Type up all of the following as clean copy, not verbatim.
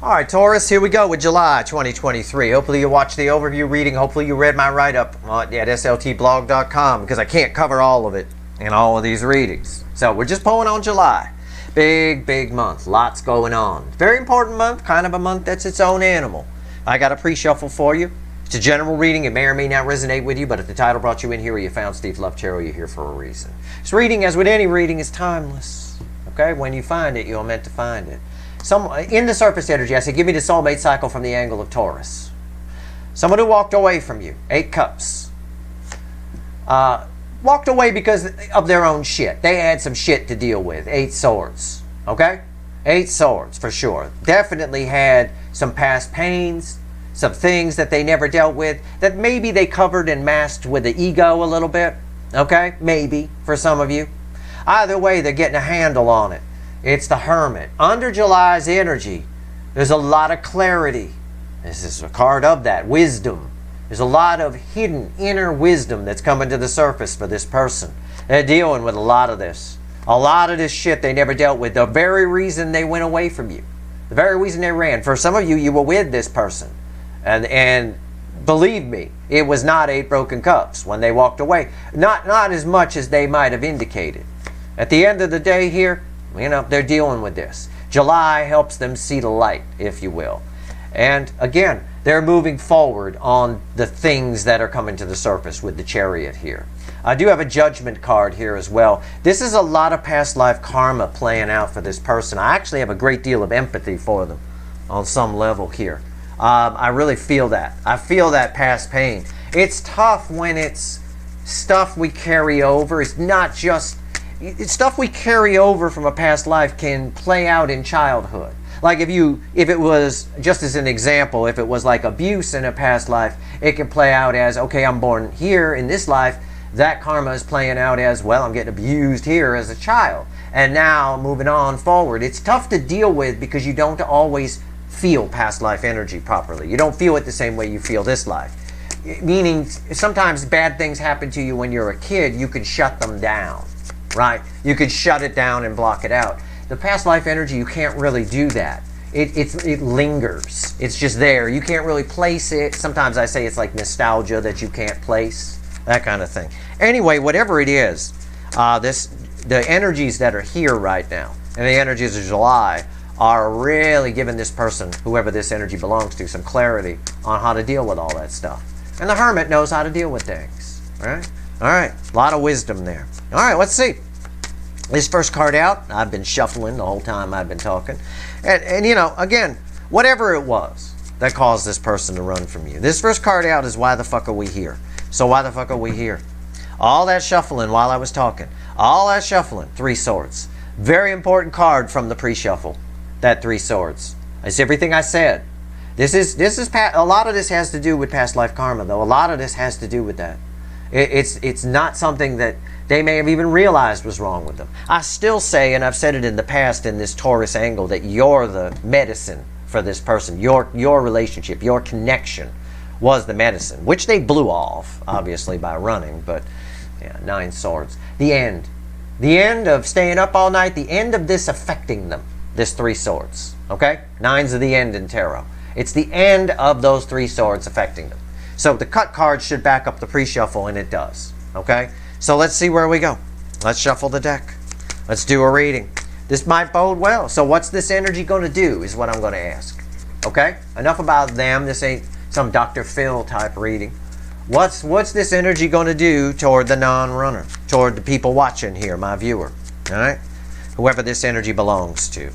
All right, Taurus, here we go with July 2023. Hopefully you watched the overview reading. Hopefully you read my write-up at sltblog.com, because I can't cover all of it in all of these readings. So we're just pulling on July. Big month. Lots going on. Very important month. Kind of a month that's its own animal. I got a pre-shuffle for you. It's a general reading. It may or may not resonate with you, but if the title brought you in here or you found Steve Lovechero, you're here for a reason. This reading, as with any reading, is timeless. Okay? When you find it, you're meant to find it. In the surface energy, I say, give me the soulmate cycle from the angle of Taurus. Someone who walked away from you, 8 cups. Walked away because of their own shit. They had some shit to deal with. 8 swords. Okay? 8 swords, for sure. Definitely had some past pains, some things that they never dealt with, that maybe they covered and masked with the ego a little bit. Okay? Maybe, for some of you. Either way, they're getting a handle on it. It's the Hermit. Under July's energy, there's a lot of clarity. This is a card of that. Wisdom. There's a lot of hidden inner wisdom that's coming to the surface for this person. They're dealing with a lot of this. A lot of this shit they never dealt with. The very reason they went away from you. The very reason they ran. For some of you, you were with this person. And believe me, it was not 8 broken cups when they walked away. Not as much as they might have indicated. At the end of the day here, you know, they're dealing with this. July helps them see the light, if you will. And again, they're moving forward on the things that are coming to the surface with the Chariot here. I do have a Judgment card here as well. This is a lot of past life karma playing out for this person. I actually have a great deal of empathy for them on some level here. I really feel that. I feel that past pain. It's tough when it's stuff we carry over. It's not just... Stuff we carry over from a past life can play out in childhood. Like if it was, just as an example, if it was like abuse in a past life, it can play out as, okay, I'm born here in this life, that karma is playing out as, well, I'm getting abused here as a child. And now, moving on forward, it's tough to deal with because you don't always feel past life energy properly. You don't feel it the same way you feel this life. Meaning, sometimes bad things happen to you when you're a kid, you can shut them down. Right? You could shut it down and block it out. The past life energy, you can't really do that. It lingers. It's just there. You can't really place it. Sometimes I say it's like nostalgia that you can't place. That kind of thing. Anyway, whatever it is, the energies that are here right now, and the energies of July, are really giving this person, whoever this energy belongs to, some clarity on how to deal with all that stuff. And the Hermit knows how to deal with things. Right? All right, a lot of wisdom there. All right, let's see. This first card out, I've been shuffling the whole time I've been talking. And you know, again, whatever it was that caused this person to run from you. This first card out is why the fuck are we here? So why the fuck are we here? All that shuffling while I was talking. All that shuffling, 3 swords. Very important card from the pre-shuffle, that 3 swords. It's everything I said. This is a lot of this has to do with past life karma, though. A lot of this has to do with that. It's not something that they may have even realized was wrong with them. I still say, and I've said it in the past in this Taurus angle, that you're the medicine for this person. Your relationship, your connection was the medicine, which they blew off, obviously, by running. But, yeah, 9 swords. The end. The end of staying up all night, the end of this affecting them, this 3 swords. Okay? 9's are the end in tarot. It's the end of those 3 swords affecting them. So the cut card should back up the pre-shuffle, and it does. Okay? So let's see where we go. Let's shuffle the deck. Let's do a reading. This might bode well. So what's this energy going to do is what I'm going to ask. Okay? Enough about them. This ain't some Dr. Phil type reading. What's this energy going to do toward the non-runner? Toward the people watching here, my viewer. All right? Whoever this energy belongs to.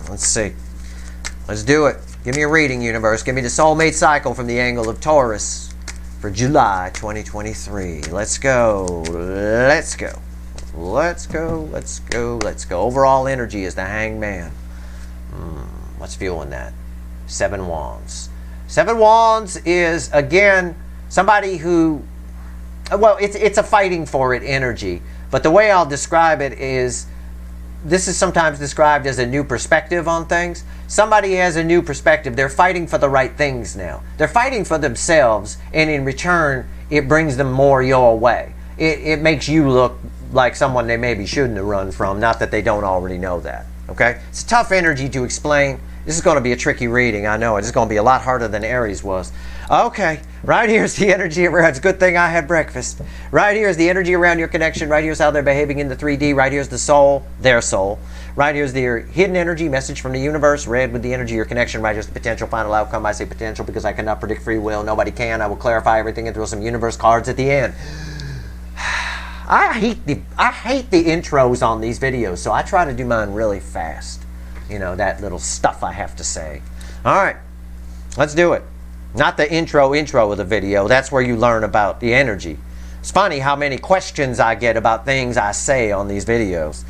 Let's see. Let's do it. Give me a reading, universe. Give me the soulmate cycle from the angle of Taurus for July 2023. Let's go. Let's go. Let's go. Let's go. Let's go. Overall energy is the Hangman. What's fueling that? 7 Wands. 7 Wands is, again, somebody who, well, it's a fighting for it energy. But the way I'll describe it is, this is sometimes described as a new perspective on things. Somebody has a new perspective. They're fighting for the right things now. They're fighting for themselves, and in return, it brings them more your way. It makes you look like someone they maybe shouldn't have run from, not that they don't already know that. Okay? It's a tough energy to explain. This is going to be a tricky reading, I know. It's going to be a lot harder than Aries was. Okay, right here's the energy around. It's a good thing I had breakfast. Right here is the energy around your connection. Right here's how they're behaving in the 3D. Right here's the soul, their soul. Right here's their hidden energy, message from the universe. Red with the energy of your connection. Right here's the potential final outcome. I say potential because I cannot predict free will. Nobody can. I will clarify everything and throw some universe cards at the end. I hate the intros on these videos, so I try to do mine really fast. You know, that little stuff I have to say. All right, let's do it. Not the intro of the video. That's where you learn about the energy. It's funny how many questions I get about things I say on these videos.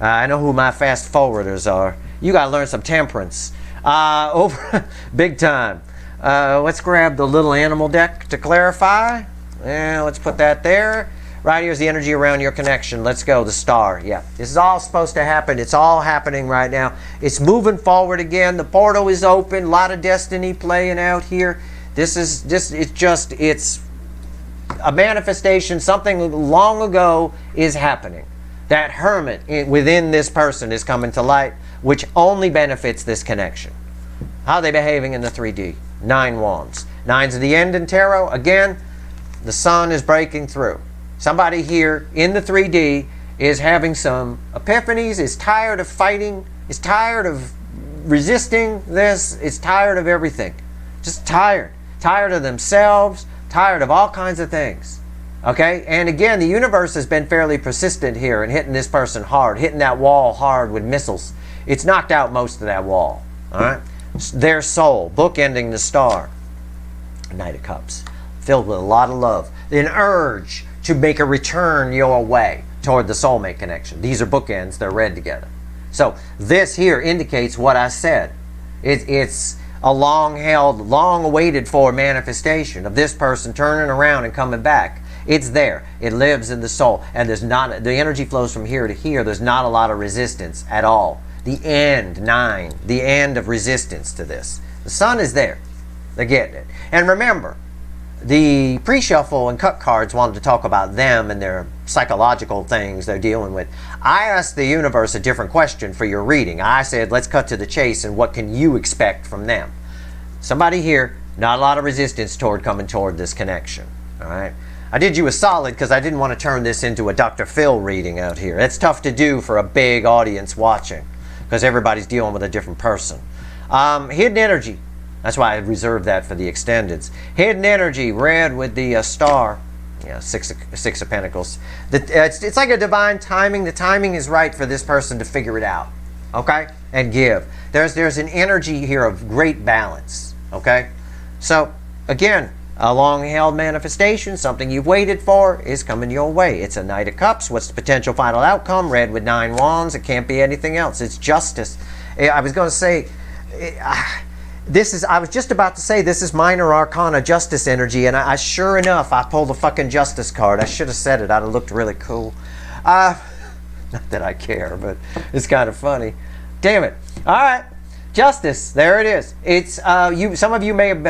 I know who my fast forwarders are. You got to learn some temperance. Over big time. Let's grab the little animal deck to clarify. Yeah, let's put that there. Right here's the energy around your connection. Let's go, the star. Yeah, this is all supposed to happen. It's all happening right now. It's moving forward again. The portal is open. A lot of destiny playing out here. It's a manifestation. Something long ago is happening. That hermit within this person is coming to light, which only benefits this connection. How are they behaving in the 3D? 9 wands. 9's the end in tarot. Again, the sun is breaking through. Somebody here in the 3D is having some epiphanies, is tired of fighting, is tired of resisting this, is tired of everything. Just tired. Tired of themselves, tired of all kinds of things. Okay? And again, the universe has been fairly persistent here and hitting this person hard, hitting that wall hard with missiles. It's knocked out most of that wall. All right? Their soul, bookending the star. Knight of Cups. Filled with a lot of love. An urge to make a return your way toward the soulmate connection. These are bookends. They're read together. So this here indicates what I said. It's a long-held, long-awaited for manifestation of this person turning around and coming back. It's there. It lives in the soul. And there's not, the energy flows from here to here. There's not a lot of resistance at all. The end, 9, the end of resistance to this. The sun is there. They're getting it. And remember, the pre-shuffle and cut cards wanted to talk about them and their psychological things they're dealing with. I asked the universe a different question for your reading. I said, let's cut to the chase and what can you expect from them? Somebody here, not a lot of resistance coming toward this connection. All right. I did you a solid because I didn't want to turn this into a Dr. Phil reading out here. It's tough to do for a big audience watching because everybody's dealing with a different person. Hidden energy. That's why I reserved that for the extendeds. Hidden energy, red with the star. Yeah, six of Pentacles. It's like a divine timing. The timing is right for this person to figure it out. Okay? And give. There's an energy here of great balance. Okay? So, again, a long-held manifestation, something you've waited for, is coming your way. It's a Knight of Cups. What's the potential final outcome? Red with 9 wands. It can't be anything else. It's justice. I was going to say... I was just about to say this is minor arcana justice energy, and I sure enough, I pulled a fucking justice card. I should have said it. I'd have looked really cool. Not that I care, but it's kind of funny. Damn it. All right. Justice. There it is. It's some of you may have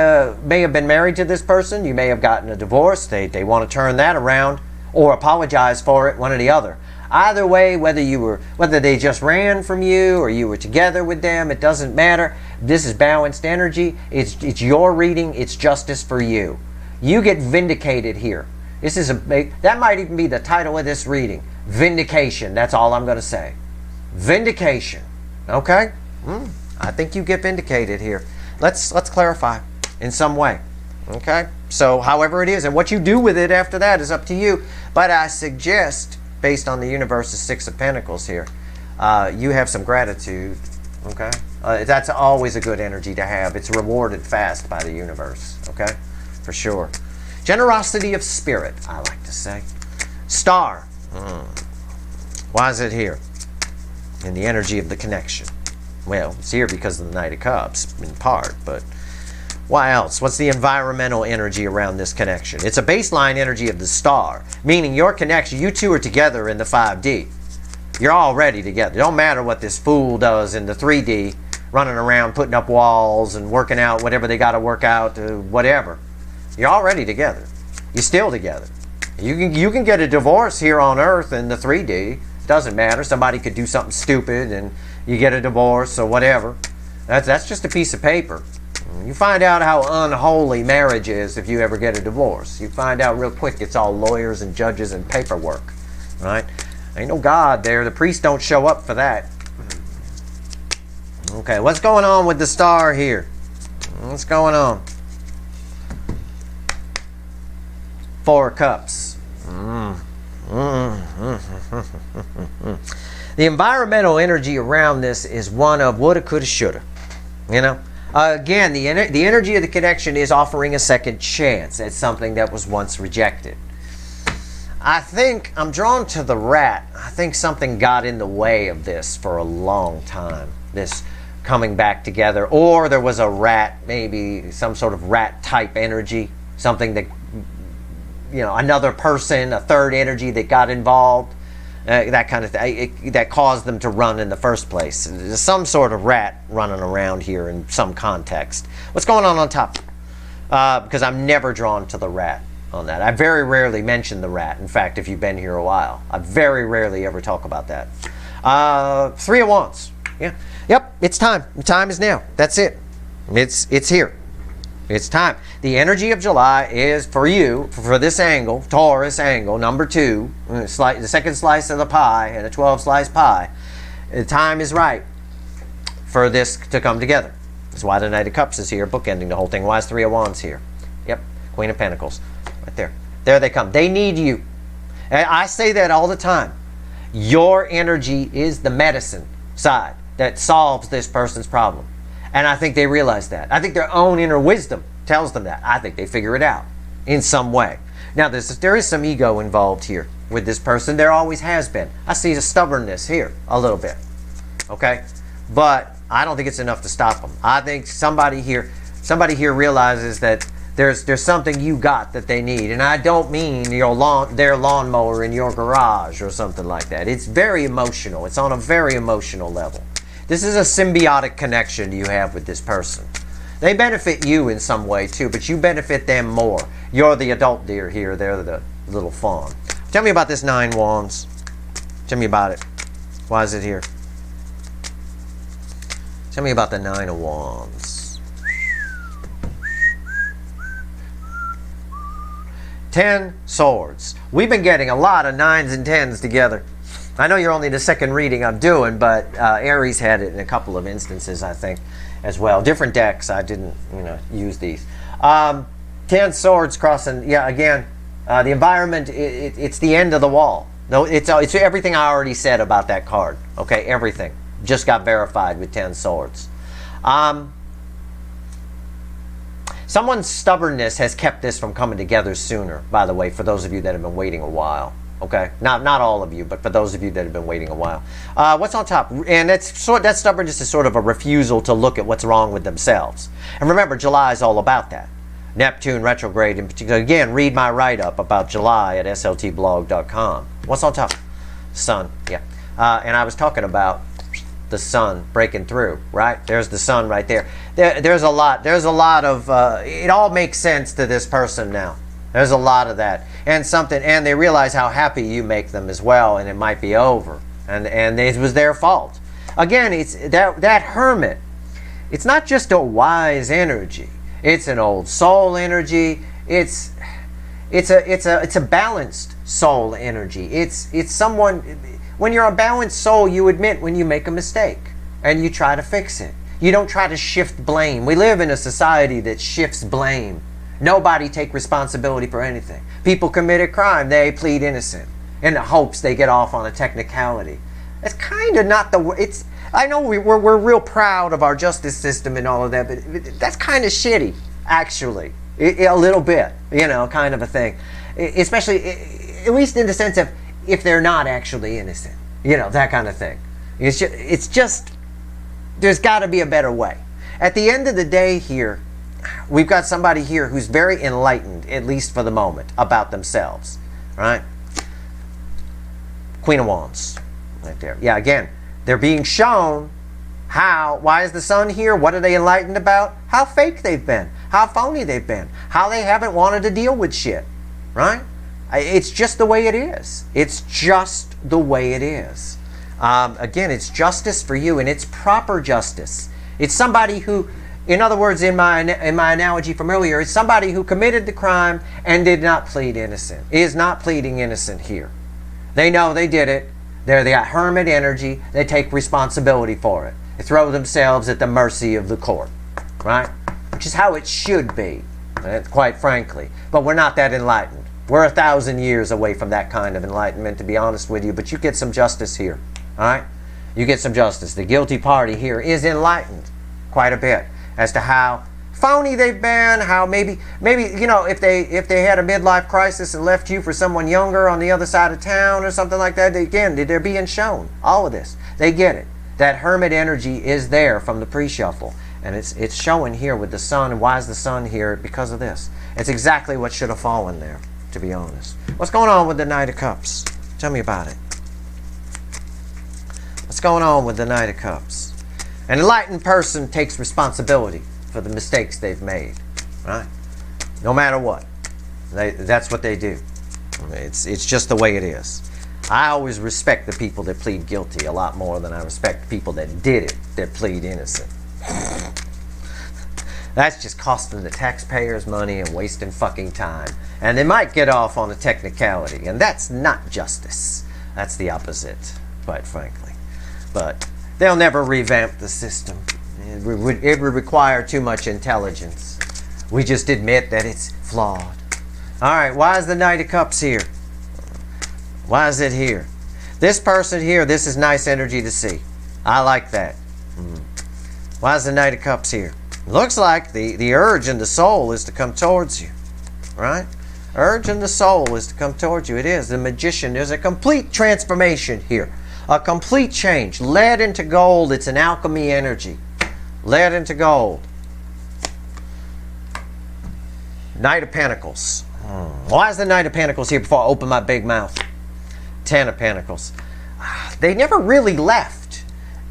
been married to this person. You may have gotten a divorce. They want to turn that around or apologize for it, one or the other. Either way, whether they just ran from you or you were together with them, it doesn't matter. This is balanced energy. It's your reading. It's justice for you. You get vindicated here. This is that might even be the title of this reading. Vindication. That's all I'm going to say. Vindication. Okay? I think you get vindicated here. Let's clarify in some way. Okay? So however it is, and what you do with it after that is up to you. But I suggest, based on the universe's 6 of Pentacles here, you have some gratitude. Okay? That's always a good energy to have. It's rewarded fast by the universe. Okay? For sure. Generosity of spirit, I like to say. Star. Why is it here? In the energy of the connection. Well, it's here because of the Knight of Cups, in part, but why else? What's the environmental energy around this connection? It's a baseline energy of the star, meaning your connection, you two are together in the 5D. You're already together. It don't matter what this fool does in the 3D, running around, putting up walls and working out whatever they got to work out, whatever. You're already together. You're still together. You can get a divorce here on Earth in the 3D. Doesn't matter. Somebody could do something stupid and you get a divorce or whatever. That's just a piece of paper. You find out how unholy marriage is if you ever get a divorce. You find out real quick it's all lawyers and judges and paperwork, right? Ain't no God there. The priests don't show up for that. Okay, what's going on with the star here? What's going on? Four of Cups. The environmental energy around this is one of woulda, coulda, shoulda. You know? Again, the energy of the connection is offering a second chance at something that was once rejected. I think I'm drawn to the rat. I think something got in the way of this for a long time. This coming back together. Or there was a rat, maybe some sort of rat type energy. Something that, you know, another person, a third energy that got involved. That kind of thing, that caused them to run in the first place. There's some sort of rat running around here in some context. What's going on top? Because I'm never drawn to the rat on that. I very rarely mention the rat. In fact, if you've been here a while, I very rarely ever talk about that. Three of Wands. Yeah. Yep, it's time. The time is now. That's it. It's here. It's time. The energy of July is for you, for this angle, Taurus angle, number 2, the second slice of the pie, and a 12-slice pie. The time is right for this to come together. That's why the Knight of Cups is here, bookending the whole thing. Why is Three of Wands here? Yep, Queen of Pentacles, right there. There they come. They need you. And I say that all the time. Your energy is the medicine side that solves this person's problem. And I think they realize that. I think their own inner wisdom tells them that. I think they figure it out in some way. Now, there is some ego involved here with this person. There always has been. I see the stubbornness here a little bit. Okay? But I don't think it's enough to stop them. I think somebody here realizes that there's something you got that they need. And I don't mean their lawnmower in your garage or something like that. It's very emotional. It's on a very emotional level. This is a symbiotic connection you have with this person. They benefit you in some way too, but you benefit them more. You're the adult deer here. They're the little fawn. Tell me about this 9 Wands. Tell me about it. Why is it here? Tell me about the 9 of Wands. 10 Swords. We've been getting a lot of 9s and 10s together. I know you're only the second reading I'm doing, but Aries had it in a couple of instances, I think, as well. Different decks. I didn't, use these. 10 Swords crossing. Yeah, again, the environment. It's the end of the wall. No, it's everything I already said about that card. Okay, everything just got verified with 10 Swords. Someone's stubbornness has kept this from coming together sooner. By the way, for those of you that have been waiting a while. Okay, not all of you, but for those of you that have been waiting a while. What's on top? And that stubbornness is sort of a refusal to look at what's wrong with themselves. And remember, July is all about that. Neptune retrograde in particular. Again, read my write-up about July at sltblog.com. What's on top? Sun, yeah. And I was talking about the sun breaking through, right? There's the sun right there. There's a lot of, it all makes sense to this person now. There's a lot of that. And they realize how happy you make them as well, and it might be over. And it was their fault. Again, it's that hermit. It's not just a wise energy. It's an old soul energy. It's a balanced soul energy. It's someone, when you're a balanced soul, you admit when you make a mistake and you try to fix it. You don't try to shift blame. We live in a society that shifts blame. Nobody take responsibility for anything. People commit a crime, they plead innocent in the hopes they get off on a technicality. That's kind of not the. I know we're real proud of our justice system and all of that, but that's kind of shitty, actually, a little bit, kind of a thing. Especially, at least in the sense of if they're not actually innocent, that kind of thing. It's just there's got to be a better way. At the end of the day, here. We've got somebody here who's very enlightened, at least for the moment, about themselves, right? Queen of Wands, right there. Yeah, again, they're being shown why is the sun here? What are they enlightened about? How fake they've been, how phony they've been, how they haven't wanted to deal with shit, right? It's just the way it is. It's just the way it is. Again, it's justice for you, and it's proper justice. It's somebody who, in other words, in my analogy from earlier, it's somebody who committed the crime and did not plead innocent. Is not pleading innocent here. They know they did it. They're the hermit energy. They take responsibility for it. They throw themselves at the mercy of the court, right? Which is how it should be, quite frankly. But we're not that enlightened. We're 1,000 years away from that kind of enlightenment, to be honest with you. But you get some justice here, all right? You get some justice. The guilty party here is enlightened quite a bit as to how phony they've been, how maybe you know, if they had a midlife crisis and left you for someone younger on the other side of town or something like that, again, they're being shown all of this. They get it. That hermit energy is there from the pre-shuffle, and it's showing here with the sun. And why is the sun here? Because of this. It's exactly what should have fallen there, to be honest. What's going on with the Knight of Cups? Tell me about it. What's going on with the Knight of Cups? An enlightened person takes responsibility for the mistakes they've made, right? No matter what. That's what they do. It's just the way it is. I always respect the people that plead guilty a lot more than I respect people that did it, that plead innocent. That's just costing the taxpayers money and wasting fucking time. And they might get off on a technicality, and that's not justice. That's the opposite, quite frankly. But they'll never revamp the system. It would require too much intelligence. We just admit that it's flawed. All right, why is the Knight of Cups here? Why is it here? This person here, this is nice energy to see. I like that. Why is the Knight of Cups here? Looks like the urge in the soul is to come towards you, right? Urge in the soul is to come towards you. It is. The Magician, there's a complete transformation here. A complete change. Lead into gold, it's an alchemy energy. Lead into gold. Knight of Pentacles. Why is the Knight of Pentacles here before I open my big mouth? Ten of Pentacles. They never really left.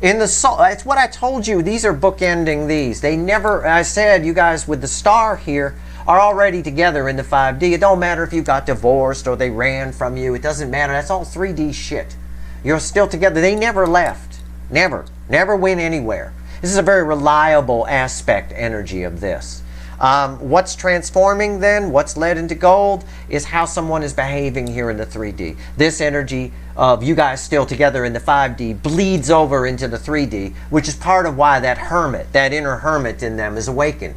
In the soul, it's what I told you. These are bookending these. They never, I said, you guys with the star here are already together in the 5D. It don't matter if you got divorced or they ran from you. It doesn't matter. That's all 3D shit. You're still together. They never left. Never. Never went anywhere. This is a very reliable aspect energy of this. What's transforming then, what's led into gold, is how someone is behaving here in the 3D. This energy of you guys still together in the 5D bleeds over into the 3D, which is part of why that hermit, that inner hermit in them is awakened.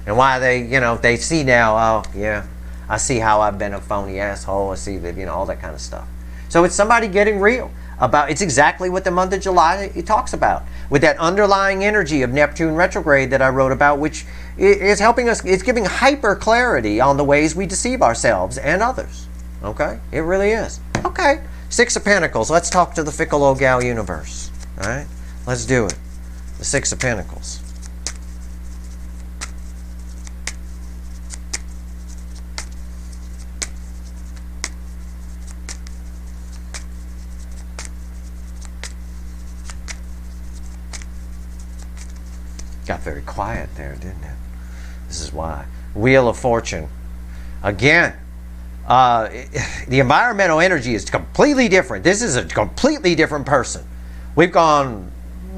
And why they, you know, they see now, oh, yeah, I see how I've been a phony asshole. I see that, you know, all that kind of stuff. So it's somebody getting real about, it's exactly what the month of July it talks about. With that underlying energy of Neptune retrograde that I wrote about, which is helping us, it's giving hyper clarity on the ways we deceive ourselves and others. Okay? It really is. Okay. Six of Pentacles. Let's talk to the fickle old gal universe. All right? Let's do it. The Six of Pentacles. Got very quiet there, didn't it? This is why. Wheel of Fortune. Again, the environmental energy is completely different. This is a completely different person. We've gone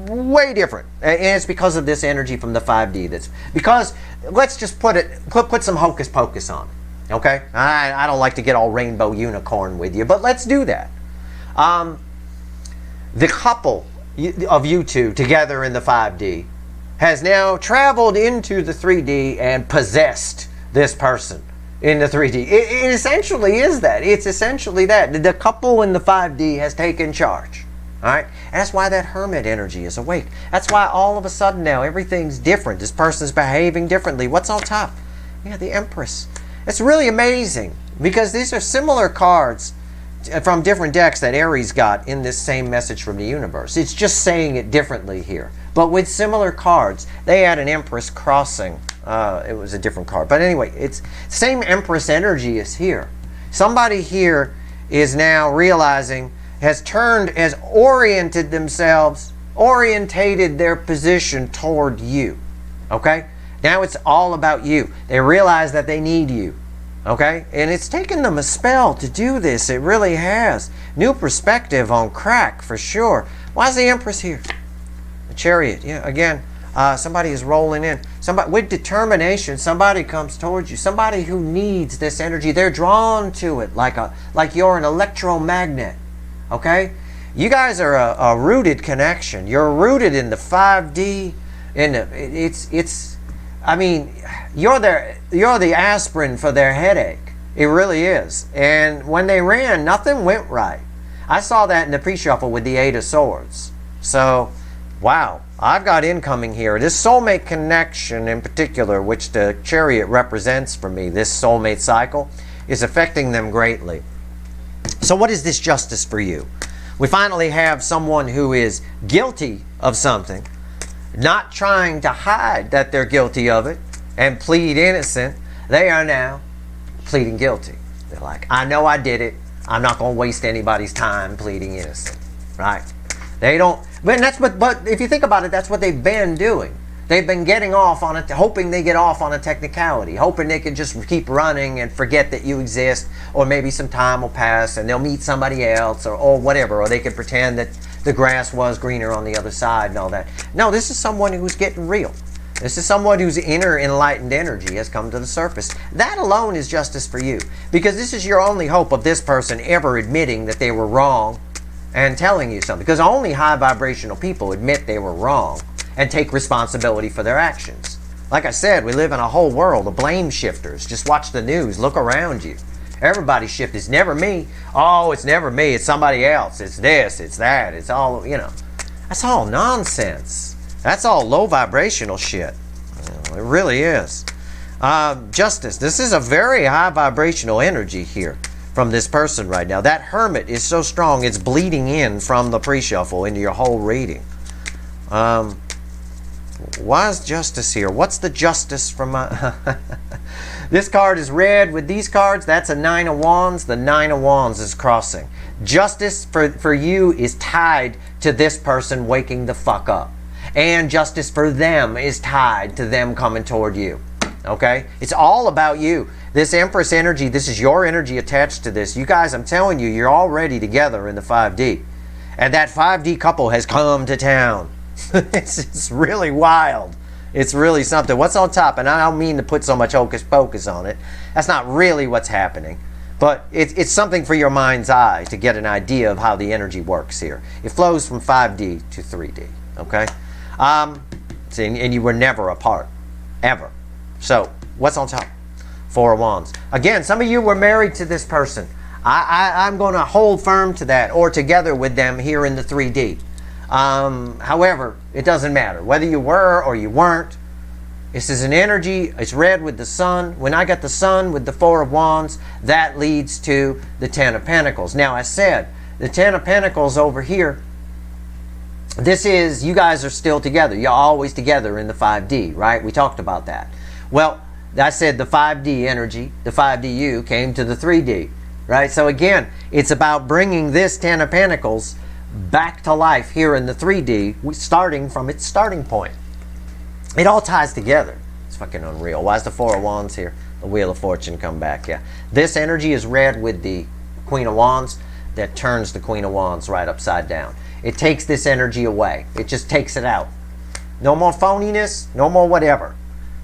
way different. And it's because of this energy from the 5D. That's because, let's just put some hocus pocus on it. Okay? I don't like to get all rainbow unicorn with you, but let's do that. The couple of you two together in the 5D has now traveled into the 3D and possessed this person in the 3D. It essentially is that. It's essentially that. The couple in the 5D has taken charge. All right? And that's why that hermit energy is awake. That's why all of a sudden now everything's different. This person's behaving differently. What's on top? Yeah, the Empress. It's really amazing because these are similar cards from different decks that Aries got in this same message from the universe. It's just saying it differently here. But with similar cards, they had an Empress crossing. It was a different card. But anyway, it's same Empress energy is here. Somebody here is now realizing, has oriented themselves, orientated their position toward you. Okay? Now it's all about you. They realize that they need you. Okay? And it's taken them a spell to do this. It really has. New perspective on crack, for sure. Why is the Empress here? The Chariot. Yeah, again, Somebody is rolling in. Somebody with determination. Somebody comes towards you. Somebody who needs this energy. They're drawn to it like you're an electromagnet. Okay? You guys are a rooted connection. You're rooted in the 5D. I mean, you're the aspirin for their headache. It really is. And when they ran, nothing went right. I saw that in the pre-shuffle with the 8 of Swords. So, wow, I've got incoming here. This soulmate connection in particular, which the Chariot represents for me, this soulmate cycle, is affecting them greatly. So what is this justice for you? We finally have someone who is guilty of something, not trying to hide that they're guilty of it and plead innocent. They are now pleading guilty. They're like, I know I did it. I'm not going to waste anybody's time pleading innocent. Right? They don't. But if you think about it, that's what they've been doing. They've been getting off on it, hoping they get off on a technicality, hoping they can just keep running and forget that you exist, or maybe some time will pass and they'll meet somebody else, or whatever, or they can pretend that the grass was greener on the other side and all that. No, this is someone who's getting real. This is someone whose inner enlightened energy has come to the surface. That alone is justice for you, because this is your only hope of this person ever admitting that they were wrong and telling you something, because only high vibrational people admit they were wrong and take responsibility for their actions. Like I said, we live in a whole world of blame shifters. Just watch the news. Look around you. Everybody's shift. It's never me. Oh, it's never me. It's somebody else. It's this. It's that. It's all, That's all nonsense. That's all low vibrational shit. It really is. Justice. This is a very high vibrational energy here from this person right now. That Hermit is so strong, it's bleeding in from the pre-shuffle into your whole reading. Why is justice here? What's the justice from my... This card is red. With these cards, that's a 9 of Wands. The 9 of Wands is crossing. Justice for you is tied to this person waking the fuck up. And justice for them is tied to them coming toward you. Okay? It's all about you. This Empress energy, this is your energy attached to this. You guys, I'm telling you, you're already together in the 5D. And that 5D couple has come to town. It's really wild. It's really something. What's on top? And I don't mean to put so much hocus pocus on it. That's not really what's happening. But it's something for your mind's eye to get an idea of how the energy works here. It flows from 5D to 3D. Okay? And you were never apart. Ever. So, what's on top? 4 of Wands. Again, some of you were married to this person. I'm going to hold firm to that, or together with them here in the 3D. However, it doesn't matter whether you were or you weren't. This is an energy. It's red with the sun. When I got the sun with the 4 of Wands, that leads to the 10 of Pentacles. Now, I said the 10 of Pentacles over here, this is, you guys are still together. You're always together in the 5D, right? We talked about that. Well, I said the 5D energy, the 5DU came to the 3D, right? So again, it's about bringing this 10 of Pentacles back to life here in the 3D, starting from its starting point. It all ties together. It's fucking unreal. Why is the 4 of Wands here? The Wheel of Fortune come back, yeah. This energy is red with the Queen of Wands that turns the Queen of Wands right upside down. It takes this energy away. It just takes it out. No more phoniness, no more whatever.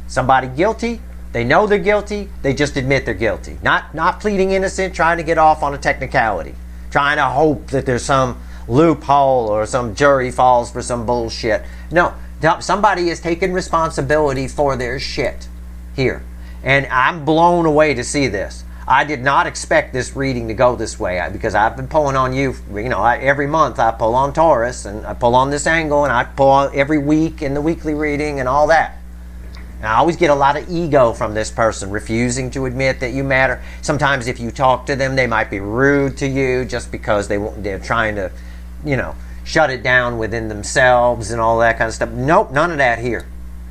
Somebody guilty, they know they're guilty, they just admit they're guilty. Not pleading innocent, trying to get off on a technicality. Trying to hope that there's some loophole or some jury falls for some bullshit. No, somebody is taking responsibility for their shit here. And I'm blown away to see this. I did not expect this reading to go this way, because I've been pulling on you. Every month I pull on Taurus, and I pull on this angle, and I pull on every week in the weekly reading and all that. And I always get a lot of ego from this person, refusing to admit that you matter. Sometimes if you talk to them, they might be rude to you just because they're trying to, shut it down within themselves and all that kind of stuff. Nope, none of that here.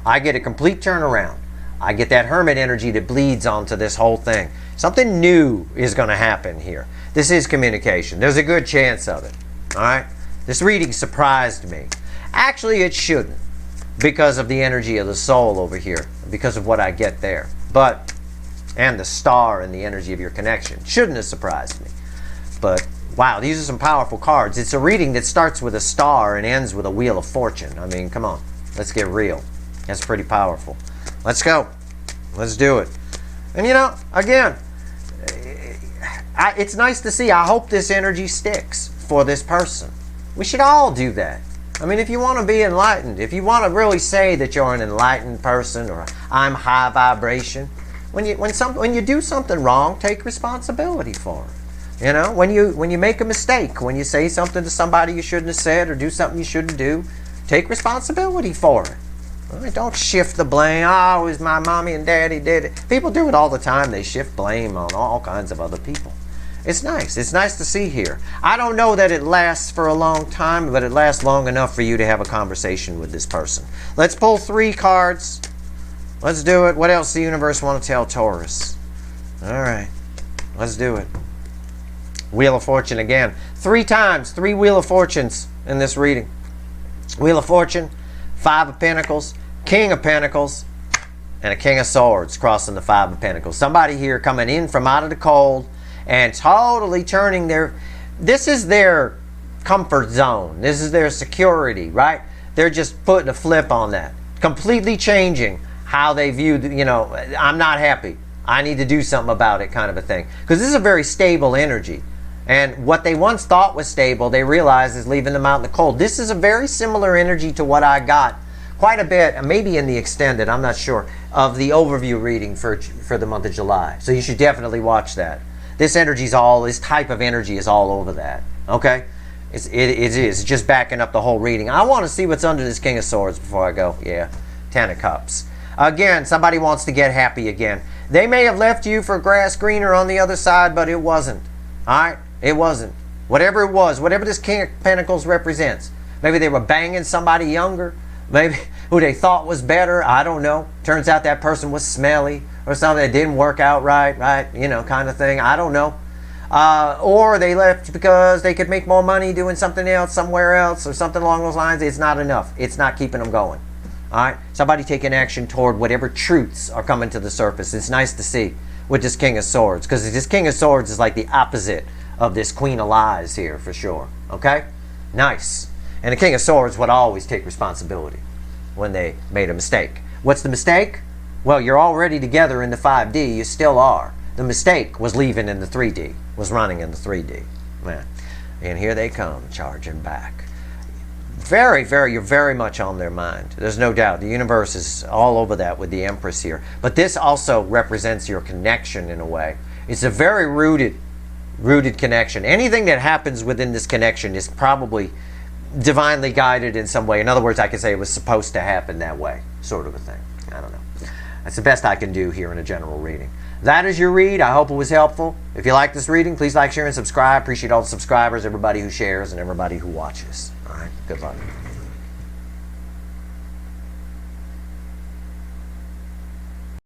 I get a complete turnaround. I get that Hermit energy that bleeds onto this whole thing. Something new is going to happen here. This is communication. There's a good chance of it. All right? This reading surprised me. Actually, it shouldn't, because of the energy of the soul over here, because of what I get there. And the star and the energy of your connection. Shouldn't have surprised me. But, wow, these are some powerful cards. It's a reading that starts with a star and ends with a Wheel of Fortune. I mean, come on. Let's get real. That's pretty powerful. Let's go. Let's do it. And you know, again, it's nice to see. I hope this energy sticks for this person. We should all do that. I mean, if you want to be enlightened, if you want to really say that you're an enlightened person or I'm high vibration, when you do something wrong, take responsibility for it. You know, when you make a mistake, when you say something to somebody you shouldn't have said or do something you shouldn't do, take responsibility for it. Right? Don't shift the blame. Oh, it was my mommy and daddy did it. People do it all the time. They shift blame on all kinds of other people. It's nice. It's nice to see here. I don't know that it lasts for a long time, but it lasts long enough for you to have a conversation with this person. Let's pull 3 cards. Let's do it. What else does the universe want to tell Taurus? All right. Let's do it. Wheel of Fortune again. 3 times. 3 Wheel of Fortunes in this reading. Wheel of Fortune, 5 of Pentacles, King of Pentacles, and a King of Swords crossing the 5 of Pentacles. Somebody here coming in from out of the cold and totally turning this is their comfort zone. This is their security, right? They're just putting a flip on that. Completely changing how they view, you know, I'm not happy. I need to do something about it kind of a thing. Because this is a very stable energy. And what they once thought was stable, they realize is leaving them out in the cold. This is a very similar energy to what I got quite a bit, maybe in the extended, I'm not sure, of the overview reading for the month of July. So you should definitely watch that. This type of energy is all over that. Okay? It is. It's just backing up the whole reading. I want to see what's under this King of Swords before I go. Yeah. 10 of Cups. Again, somebody wants to get happy again. They may have left you for grass greener on the other side, but it wasn't. Alright? It wasn't. Whatever it was, whatever this King of Pentacles represents. Maybe they were banging somebody younger. Maybe who they thought was better. I don't know. Turns out that person was smelly or something. It didn't work out right? You know, kind of thing. I don't know. Or they left because they could make more money doing something else somewhere else or something along those lines. It's not enough. It's not keeping them going. All right? Somebody taking action toward whatever truths are coming to the surface. It's nice to see with this King of Swords, because this King of Swords is like the opposite of this Queen of Lies here for sure. Okay? Nice. And the King of Swords would always take responsibility when they made a mistake. What's the mistake? Well, you're already together in the 5D. You still are. The mistake was leaving in the 3D, was running in the 3D. Man. And here they come, charging back. You're very much on their mind. There's no doubt. The universe is all over that with the Empress here. But this also represents your connection in a way. It's a very rooted connection. Anything that happens within this connection is probably divinely guided in some way. In other words, I could say it was supposed to happen that way, sort of a thing. I don't know. That's the best I can do here in a general reading. That is your read. I hope it was helpful. If you like this reading, please like, share, and subscribe. Appreciate all the subscribers, everybody who shares, and everybody who watches. All right, good luck.